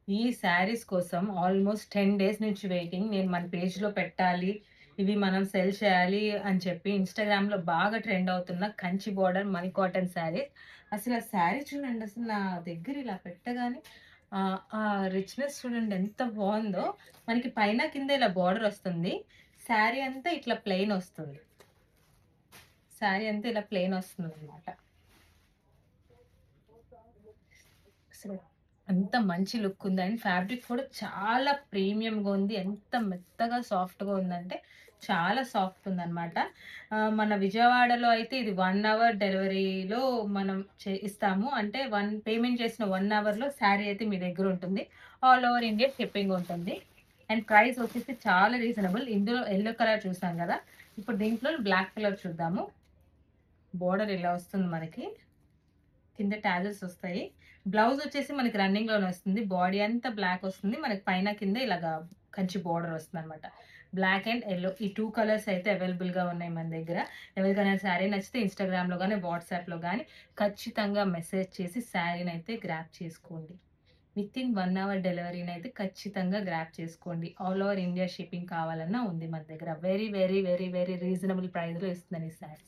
ఈ శారీస్ కోసం almost 10 days నుంచి వెయిటింగ్. నేను మన పేజ్‌లో పెట్టాలి. ఇవి మనం సెల్ చేయాలి అని చెప్పి ఇన్‌స్టాగ్రామ్‌లో బాగా ట్రెండ్ అవుతున్న కంచి బోర్డర్ మణి కాటన్ శారీస్. అసలు ఆ శారీ చూడండి, అసలు నా దగ్గర ఇలా పెట్టగానే ఆ రిచ్‌నెస్ చూడండి ఎంత బావుందో. మనకి పైన కింద ఇలా బోర్డర్ వస్తుంది. శారీ అంతా ఇట్లా ప్లెయిన్ వస్తుంది. శారీ అంతా ఇలా ప్లెయిన్ వస్తుందనమాట. అసలు అంత మంచి లుక్ ఉంది. అండ్ ఫ్యాబ్రిక్ కూడా చాలా ప్రీమియంగా ఉంది. ఎంత మెత్తగా సాఫ్ట్‌గా ఉందంటే చాలా సాఫ్ట్ ఉందనమాట. మన విజయవాడలో అయితే ఇది 1 అవర్ డెలివరీలో మనం ఇస్తాము. అంటే పేమెంట్ చేసిన 1 అవర్‌లో శారీ అయితే మీ దగ్గర ఉంటుంది. ఆల్ ఓవర్ ఇండియా షిప్పింగ్ ఉంటుంది. అండ్ ప్రైస్ వచ్చేసి చాలా రీజనబుల్. ఇందులో యెల్లో కలర్ చూసాం గదా! ఇప్పుడు దీంట్లో బ్లాక్ కలర్ చూద్దాము. బోర్డర్ ఇలా వస్తుంది మనకి. కింద టాజెల్స్ ఒస్తాయి. బ్లౌజ్ వచ్చేసి మనకి రన్నింగ్‌లోనే వస్తుంది. బాడీ అంతా బ్లాక్ వస్తుంది. మనకి పైన కింద ఇలాగా కంచి బోర్డర్ వస్తుందనమాట. బ్లాక్ అండ్ యెల్లో ఈ 2 కలర్స్ అయితే అవైలబుల్‌గా ఉన్నాయి మన దగ్గర. ఎవరికైనా శారీ నచ్చితే ఇన్‌స్టాగ్రామ్‌లో గాని, వాట్సాప్‌లో గాని ఖచ్చితంగా మెసేజ్ చేసి శారీనైతే గ్రాబ్ చేసుకోండి. వితిన్ 1 అవర్ డెలివరీనైతే ఖచ్చితంగా గ్రాబ్ చేసుకోండి. ఆల్ ఓవర్ ఇండియా షిప్పింగ్ కావాలన్నా ఉంది మన దగ్గర. Very, very, very, very reasonable ప్రైస్‌లో ఇస్తున్నాను ఈ శారీస్.